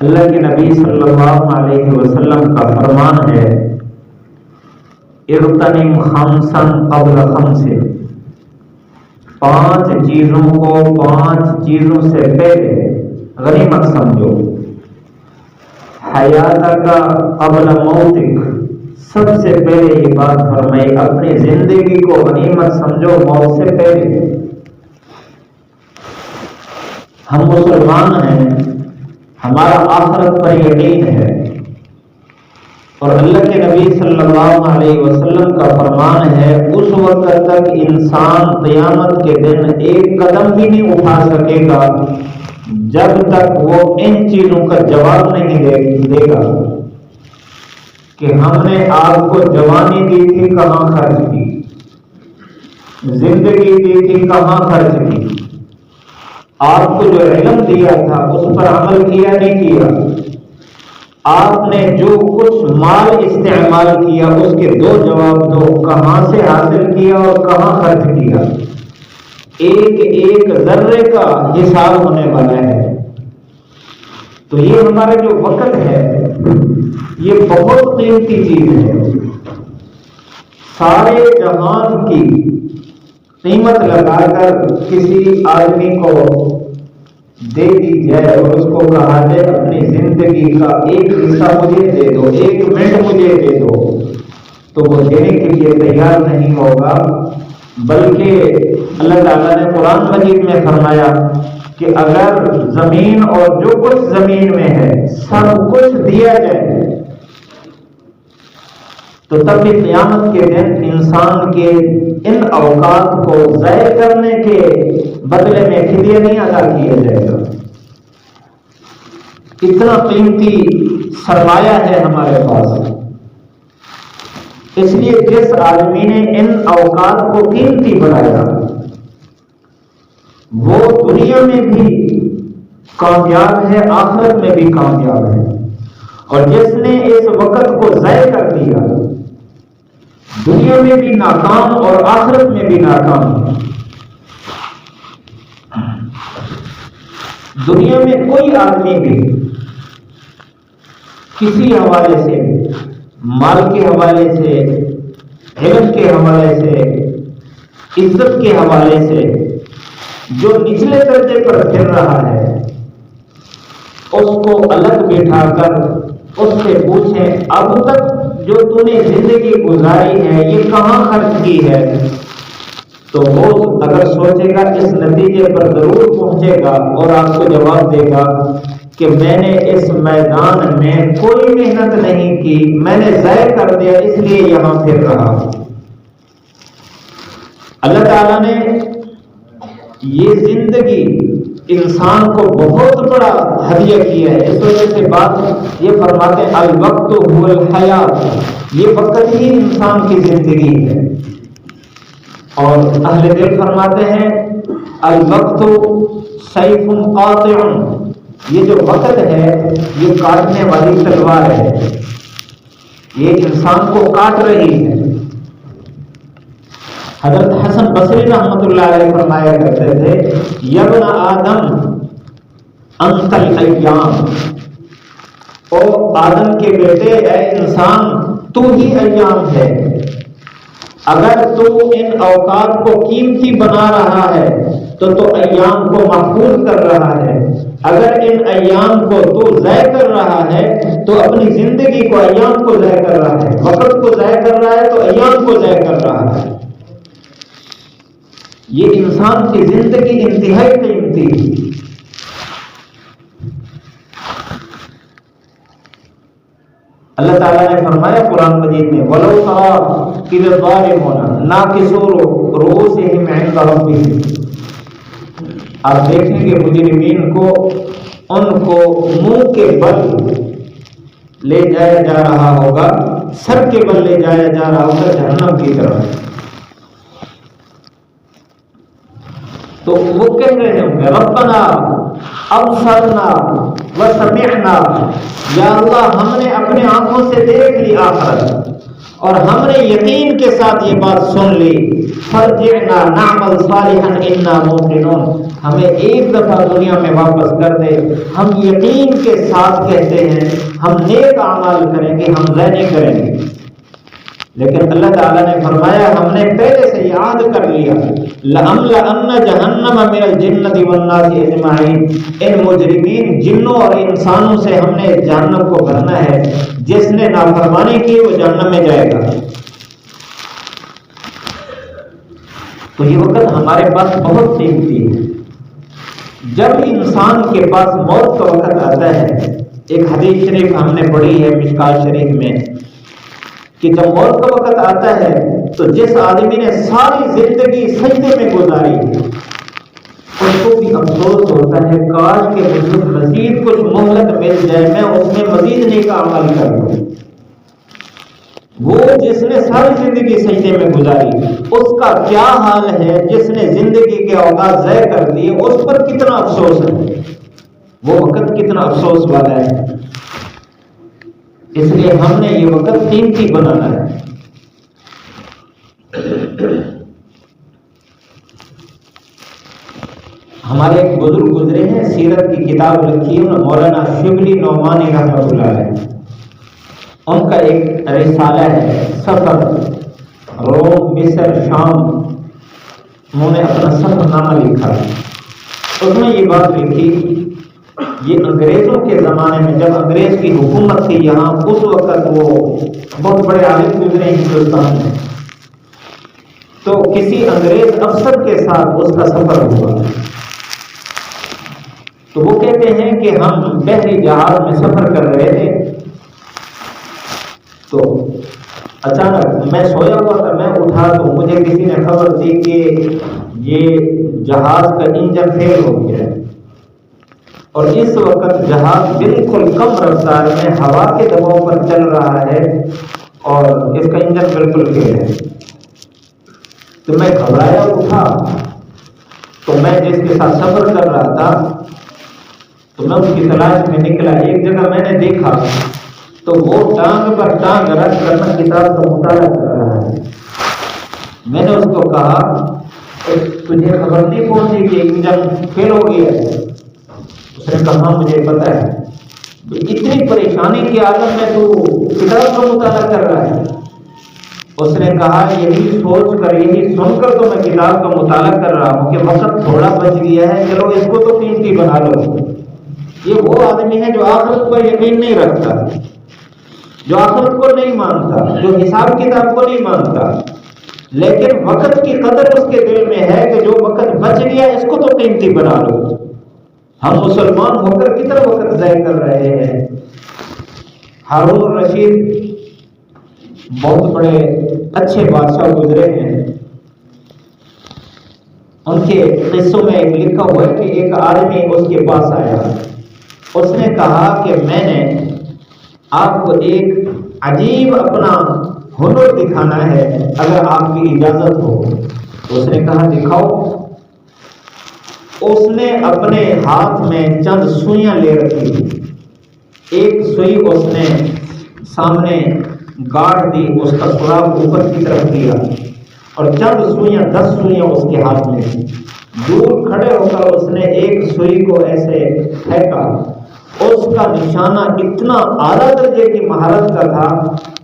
اللہ کے نبی صلی اللہ علیہ وسلم کا فرمان ہے اغتنم خمسا قبل خمس، 5 چیزوں کو 5 چیزوں سے پہلے غنیمت سمجھو۔ حیاتک قبل موتک، سب سے پہلے یہ بات فرمائی اپنی زندگی کو غنیمت سمجھو موت سے پہلے۔ ہم مسلمان ہیں، ہمارا آخرت پر یقین ہے، اور اللہ کے نبی صلی اللہ علیہ وسلم کا فرمان ہے اس وقت تک انسان قیامت کے دن ایک قدم بھی نہیں اٹھا سکے گا جب تک وہ ان چیزوں کا جواب نہیں دے گا کہ ہم نے آپ کو جوانی دی تھی کہاں خرچ کی، زندگی دی تھی کہاں خرچ کی، آپ کو جو علم دیا تھا اس پر عمل کیا نہیں کیا، آپ نے جو کچھ مال استعمال کیا اس کے 2 جواب دو، کہاں سے حاصل کیا اور کہاں خرچ کیا۔ ایک ایک ذرے کا حساب ہونے والا ہے۔ تو یہ ہمارا جو وقت ہے یہ بہت قیمتی چیز ہے، سارے جہان کی قیمت لگا کر کسی آدمی کو دے دی جائے اور اس کو کہا جائے اپنی زندگی کا ایک حصہ مجھے دے دو، 1 منٹ مجھے دے دو، تو وہ دینے کے لیے تیار نہیں ہوگا، بلکہ اللہ تعالیٰ نے قرآن مجید میں فرمایا کہ اگر زمین اور جو کچھ زمین میں ہے سب کچھ دیا جائے تو تب بھی قیامت کے دن انسان کے ان اوقات کو ضائع کرنے کے بدلے میں فدیہ نہیں ادا کیا جائے گا۔ اتنا قیمتی سرمایہ ہے ہمارے پاس، اس لیے جس آدمی نے ان اوقات کو قیمتی بنایا وہ دنیا میں بھی کامیاب ہے، آخرت میں بھی کامیاب ہے، اور جس نے اس وقت کو ضائع کر دیا دنیا میں بھی ناکام اور آخرت میں بھی ناکام ہے۔ دنیا میں کوئی آدمی بھی کسی حوالے سے، مال کے حوالے سے، علم کے حوالے سے، عزت کے حوالے سے جو نچلے درجے پر پھر رہا ہے اس کو الگ بٹھا کر اس سے پوچھیں اب تک جو تو نے زندگی گزاری ہے یہ کہاں خرچ کی ہے، تو وہ اگر سوچے گا اس نتیجے پر ضرور پہنچے گا اور آپ کو جواب دے گا کہ میں نے اس میدان میں کوئی محنت نہیں کی، میں نے ضائع کر دیا اس لیے یہاں پھر رہا۔ اللہ تعالیٰ نے یہ زندگی انسان کو بہت بڑا ہدیہ کیا ہے، اس وجہ سے بات یہ فرماتے ہیں الوقت هو الحیات، یہ وقت ہی انسان کی زندگی ہے۔ اور اہل دل فرماتے ہیں الوقت سیف قاطع، یہ جو وقت ہے یہ کاٹنے والی تلوار ہے، یہ انسان کو کاٹ رہی ہے۔ حضرت حسن بصری رحمۃ اللہ علیہ فرمایا کرتے تھے یا ابن آدم انت الایام، او آدم کے بیٹے اے انسان تو ہی ایام ہے، اگر تو ان اوقات کو قیمتی بنا رہا ہے تو ایام کو محفوظ کر رہا ہے، اگر ان ایام کو تو ضائع کر رہا ہے تو اپنی زندگی کو ایام کو ضائع کر رہا ہے، وقت کو ضائع کر رہا ہے تو ایام کو ضائع کر رہا ہے۔ یہ انسان کی زندگی انتہائی قیمتی ہے۔ اللہ تعالیٰ نے فرمایا قرآن مجید میں وَلَوْ تَرَىٰ إِذِ الظَّالِمُونَ نَاكِسُو رُءُوسِهِمْ عِندَ رَبِّهِمْ، آپ دیکھیں گے مجرمین کو ان کو منہ کے بل لے جایا جا رہا ہوگا، سر کے بل لے جایا جا رہا ہوگا جہنم کی طرف، تو وہ کہہ رہے ہوں گے ربنا ابصرنا وسمعنا، یا اللہ ہم نے اپنے آنکھوں سے دیکھ لی آخرت اور ہم نے یقین کے ساتھ یہ بات سن لی، فرجعنا نعمل صالحا انا موقنون، ہمیں ایک دفعہ دنیا میں واپس کر دے، ہم یقین کے ساتھ کہتے ہیں ہم نیک اعمال کریں گے، ہم ضائع نہیں کریں گے۔ لیکن اللہ تعالیٰ نے فرمایا ہم نے پہلے سے یاد کر لیا، لَأَمْلَأَنَّ جَهَنَّمَ مِنَ الْجِنَّةِ وَالنَّاسِ أَجْمَعِينَ، ان مجرمین جنوں اور انسانوں سے ہم نے جہنم کو بھرنا ہے، جس نے نافرمانی کی وہ جہنم میں جائے گا۔ تو یہ وقت ہمارے پاس بہت قیمتی ہے۔ جب انسان کے پاس موت کا وقت آتا ہے، ایک حدیث شریف ہم نے پڑھی ہے مشکوٰۃ شریف میں کہ جب موت کا وقت آتا ہے تو جس آدمی نے ساری زندگی سجدے میں گزاری اس کو بھی افسوس ہوتا ہے کاش کہ مجھے مزید کچھ مہلت مل جائے، میں اس میں مزید نیک عمل کر لوں۔ وہ جس نے ساری زندگی سجدے میں گزاری اس کا کیا حال ہے جس نے زندگی کے اوقات ضائع کر دیے، اس پر کتنا افسوس ہے، وہ وقت کتنا افسوس والا ہے۔ اس لیے ہم نے یہ وقت قیمتی بنانا ہے۔ ہمارے ایک بزرگ گزرے ہیں، سیرت کی کتاب لکھی ہے مولانا شبلی نعمانی رحمۃ اللہ علیہ، ان کا ایک رسالہ ہے سفر، روم، مصر، شام، انہوں نے اپنا سفر نامہ لکھا، اس میں یہ بات لکھی، یہ انگریزوں کے زمانے میں جب انگریز کی حکومت تھی یہاں، اس وقت وہ بہت بڑے عالم گزرے ہندوستان میں، تو کسی انگریز افسر کے ساتھ اس کا سفر ہوا، تو وہ کہتے ہیں کہ ہم بحری جہاز میں سفر کر رہے تھے، تو اچانک میں سویا ہوا تھا، میں اٹھا تو مجھے کسی نے خبر دی کہ یہ جہاز کا انجن فیل ہو گیا ہے، اور اس وقت جہاز بالکل کم رفتار میں ہوا کے دباؤ پر چل رہا ہے اور اس کا انجن بالکل فیل ہے۔ تو میں گھبرایا اٹھا، تو میں جس کے ساتھ سفر کر رہا تھا تو میں اس کی تلاش میں نکلا، ایک جگہ میں نے دیکھا تو وہ ٹانگ پر ٹانگ رکھ کر کتاب کا مطالعہ کر رہا ہے۔ میں نے اس کو کہا تجھے خبر نہیں پہنچی کہ انجن فیل ہو گیا ہے؟ اس نے کہا مجھے پتا ہے۔ اتنی پریشانی کی عالم میں تو کتاب کا مطالعہ کر رہا ہے؟ اس نے کہا یہی سوچ کر، یہی سن کر تو میں کتاب کا مطالعہ کر رہا ہوں کہ وقت تھوڑا بچ گیا ہے، چلو اس کو تو قیمتی بنا لو۔ یہ وہ آدمی ہے جو آخرت پر یقین نہیں رکھتا، جو آخرت کو نہیں مانتا، جو حساب کتاب کو نہیں مانتا، لیکن وقت کی قدر اس کے دل میں ہے کہ جو وقت بچ گیا اس کو تو قیمتی بنا لو۔ ہم مسلمان ہو کر کتنا وقت ضائع کر رہے ہیں۔ ہارون الرشید بہت بڑے اچھے بادشاہ گزرے ہیں، ان کے قصوں میں ایک لکھا ہوا ہے کہ ایک آدمی اس کے پاس آیا، اس نے کہا کہ میں نے آپ کو ایک عجیب اپنا ہنر دکھانا ہے، اگر آپ کی اجازت ہو۔ تو اس نے کہا دکھاؤ۔ اس نے اپنے ہاتھ میں چند سوئیاں لے رکھی، ایک سوئی اس نے سامنے گاڑ دی، اس کا سراغ اوپر کی طرف دیا، اور چند سوئیاں 10 سوئیاں اس کے ہاتھ میں تھیں۔ دور کھڑے ہو کر اس نے ایک سوئی کو ایسے پھینکا، اس کا نشانہ اتنا اعلیٰ درجے کی مہارت کا تھا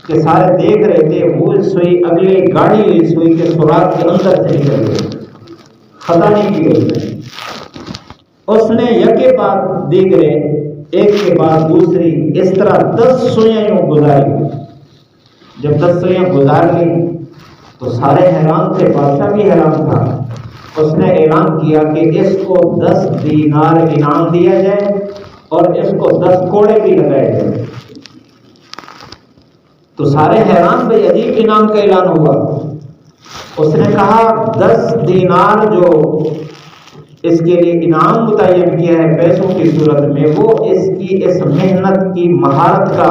کہ سارے دیکھ رہے تھے، وہ سوئی اگلے گاڑی ہوئی سوئی کے سراغ کے اندر سے نکل گئی، خطا نہیں کی اس نے یکے بعد دیگرے، ایک کے بعد دوسری، اس طرح 10 سوئیاں یوں گزاری۔ جب 10 سوئیاں گزار لی تو سارے حیران تھے، بادشاہ بھی حیران تھا۔ اس نے اعلان کیا کہ اس کو 10 دینار انعام دیا جائے اور اس کو 10 کوڑے بھی لگائے جائے۔ تو سارے حیران، بھئی عجیب انعام کا اعلان ہوا۔ اس نے کہا 10 دینار جو اس کے لیے انعام متعین کیا ہے پیسوں کی صورت میں، وہ اس کی اس محنت کی مہارت کا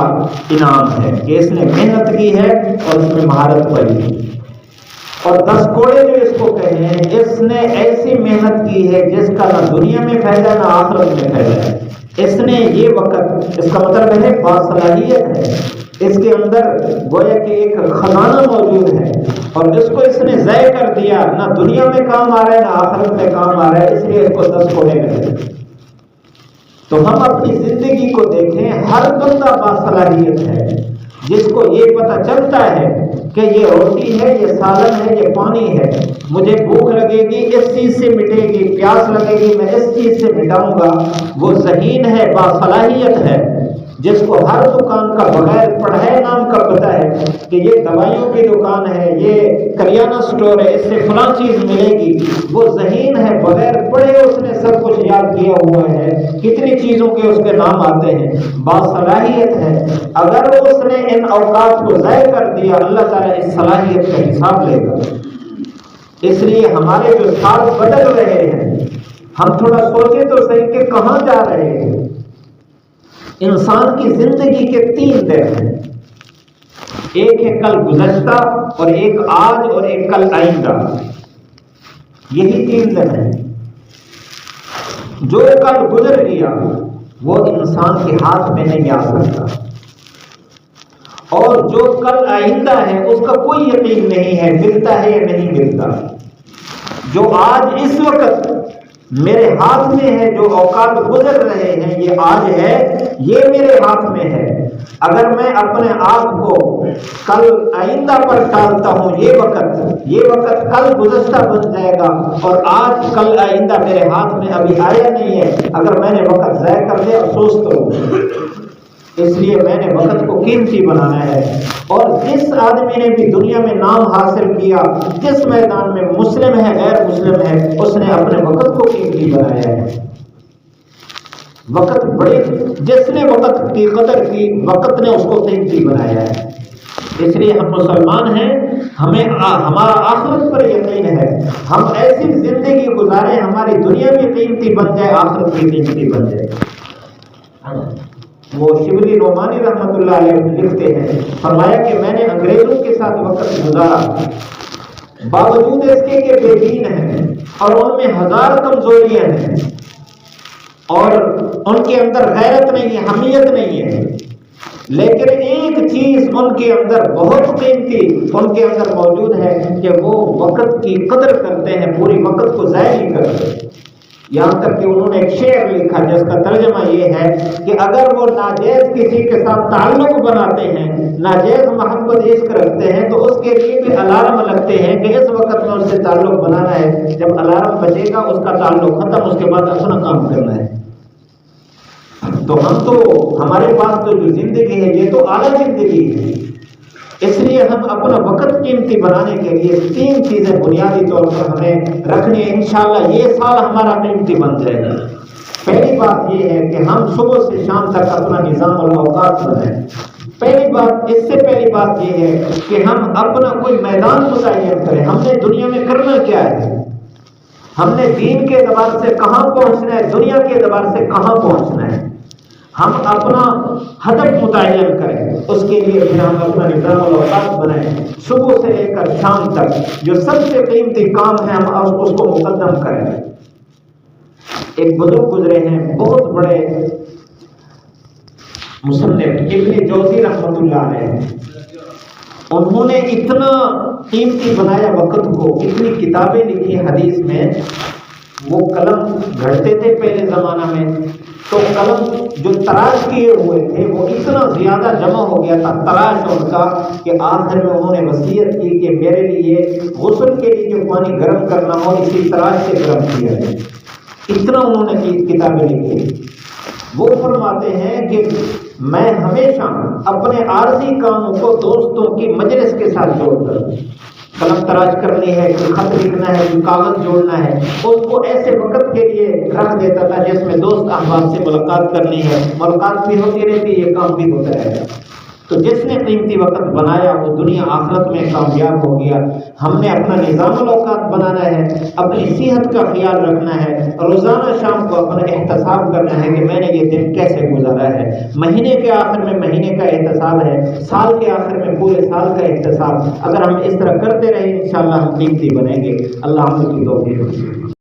انعام ہے کہ اس نے محنت کی ہے اور اس میں مہارت پائی، اور 10 کوڑے جو اس کو کہے ہیں، اس نے ایسی محنت کی ہے جس کا نہ دنیا میں فائدہ نہ آخرت میں فائدہ ہے۔ اس نے یہ وقت، اس کا مطلب ہے باصلاحیت ہے، اس کے اندر گویا کہ ایک خزانہ موجود ہے، اور اس کو اس نے ضائع کر دیا، نہ دنیا میں کام آ رہا ہے نہ آخرت میں کام آ رہا ہے، اس لیے اس کو 10 کوڑے ملے۔ تو ہم اپنی زندگی کو دیکھیں، ہر بندہ باصلاحیت ہے جس کو یہ پتہ چلتا ہے کہ یہ روٹی ہے، یہ سالن ہے، یہ پانی ہے، مجھے بھوک لگے گی اس چیز سے مٹے گی، پیاس لگے گی میں اس چیز سے مٹاؤں گا، وہ ذہین ہے، باصلاحیت ہے، جس کو ہر دکان کا بغیر پڑھائے نام کا پتہ ہے کہ یہ دوائیوں کی دکان ہے، یہ کریانہ سٹور ہے، اس سے فلاں چیز ملے گی، وہ ذہین ہے، بغیر پڑھے اس نے سب کچھ یاد کیا ہوا ہے، کتنی چیزوں کے اس کے نام آتے ہیں، باصلاحیت ہے۔ اگر اس نے ان اوقات کو ضائع کر دیا، اللہ تعالیٰ اس صلاحیت کا حساب لے گا۔ اس لیے ہمارے جو سال بدل رہے ہیں، ہم تھوڑا سوچیں تو صحیح کہ کہاں جا رہے ہیں۔ انسان کی زندگی کے 3 دن ہیں، ایک ہے کل گزشتہ، اور ایک آج، اور ایک کل آئندہ، یہی 3 دن ہیں۔ جو کل گزر گیا وہ انسان کے ہاتھ میں نہیں آ سکتا، اور جو کل آئندہ ہے اس کا کوئی یقین نہیں ہے ملتا ہے یا نہیں ملتا۔ جو آج اس وقت میرے ہاتھ میں ہے، جو اوقات گزر رہے ہیں، یہ آج ہے، یہ میرے ہاتھ میں ہے۔ اگر میں اپنے آپ کو کل آئندہ پر ٹالتا ہوں، یہ وقت کل گزشتہ بن جائے گا، اور آج کل آئندہ میرے ہاتھ میں ابھی آیا نہیں ہے۔ اگر میں نے وقت ضائع کر دیا افسوس کروں، اس لیے میں نے وقت کو قیمتی بنانا ہے۔ اور جس آدمی نے بھی دنیا میں نام حاصل کیا، جس میدان میں مسلم ہے غیر مسلم ہے، اس نے اپنے وقت کو قیمتی بنایا ہے۔ وقت جس نے وقت کی قدر کی، وقت نے اس کو قیمتی بنایا ہے۔ اس لیے ہم مسلمان ہیں، ہمارا آخرت پر یقین ہے، ہم ایسی زندگی گزاریں ہماری دنیا بھی قیمتی بن جائے، آخرت بھی قیمتی بن جائے۔ وہ شبلی نعمانی رحمۃ اللہ علیہ لکھتے ہیں، فرمایا کہ میں نے انگریزوں کے ساتھ وقت گزارا، باوجود اس کے کہ بے دین ہیں اور ان میں 1000 کمزوریاں ہیں، اور ان کے اندر غیرت نہیں ہے، حمیت نہیں ہے، لیکن ایک چیز ان کے اندر بہت قیمتی ان کے اندر موجود ہے کہ وہ وقت کی قدر کرتے ہیں، پوری وقت کو ضائع نہیں کرتے۔ یہاں تک کہ انہوں نے ایک شعر لکھا جس کا ترجمہ یہ ہے کہ اگر وہ ناجائز کسی کے ساتھ تعلق بناتے ہیں، ناجائز محبت عشق رکھتے ہیں، تو اس کے لیے بھی الارم لگتے ہیں کہ اس وقت میں اس سے تعلق بنانا ہے، جب الارم بجے گا اس کا تعلق ختم، اس کے بعد اپنا کام کرنا ہے۔ تو ہمارے پاس تو جو زندگی ہے یہ تو اعلیٰ زندگی ہے، اس لیے ہم اپنا وقت قیمتی بنانے کے لیے 3 چیزیں بنیادی طور پر ہمیں رکھنی ہے۔ انشاءاللہ یہ سال ہمارا قیمتی بن جائے گا۔ پہلی بات یہ ہے کہ ہم صبح سے شام تک اپنا نظام الاوقات بنائیں۔ اس سے پہلی بات یہ ہے کہ ہم اپنا کوئی میدان متعین کریں، ہم نے دنیا میں کرنا کیا ہے، ہم نے دین کے اعتبار سے کہاں پہنچنا ہے، دنیا کے اعتبار سے کہاں پہنچنا ہے، ہم اپنا ہدف متعین کریں۔ اس کے لیے پھر ہم اپنا نظام الاوقات بنائیں، صبح سے لے کر شام تک جو سب سے قیمتی کام ہے ہم اس کو مقدم کریں۔ ایک بزرگ گزرے ہیں، بہت بڑے مصنف ابن جوزی رحمۃ اللہ علیہ، انہوں نے اتنا قیمتی بنایا وقت کو، اتنی کتابیں لکھی حدیث میں۔ وہ قلم گھڑتے تھے پہلے زمانہ میں، تو قلم جو تراش کیے ہوئے تھے وہ اتنا زیادہ جمع ہو گیا تھا تراش ان کا، کہ آخر میں انہوں نے وصیت کی کہ میرے لیے غسل کے لیے جو پانی گرم کرنا ہو اسی تراش سے گرم کیا جائے۔ اتنا انہوں نے کتابیں لکھی۔ وہ فرماتے ہیں کہ میں ہمیشہ اپنے عارضی کاموں کو دوستوں کی مجلس کے ساتھ جوڑتا ہوں، قلم تراش کرنی ہے، کوئی خط لکھنا ہے، کوئی کاغذ جوڑنا ہے، اس کو ایسے وقت کے لیے رکھ دیتا تھا جس میں دوست احباب سے ملاقات کرنی ہے، ملاقات بھی ہوتی رہتی، یہ کام بھی ہوتا رہے گا۔ تو جس نے قیمتی وقت بنایا وہ دنیا آخرت میں کامیاب ہو گیا۔ ہم نے اپنا نظام الاوقات بنانا ہے، اپنی صحت کا خیال رکھنا ہے، روزانہ شام کو اپنا احتساب کرنا ہے کہ میں نے یہ دن کیسے گزارا ہے۔ مہینے کے آخر میں مہینے کا احتساب ہے، سال کے آخر میں پورے سال کا احتساب۔ اگر ہم اس طرح کرتے رہے انشاءاللہ ہم قیمتی بنیں گے۔ اللہ ہم کی توفیق دے۔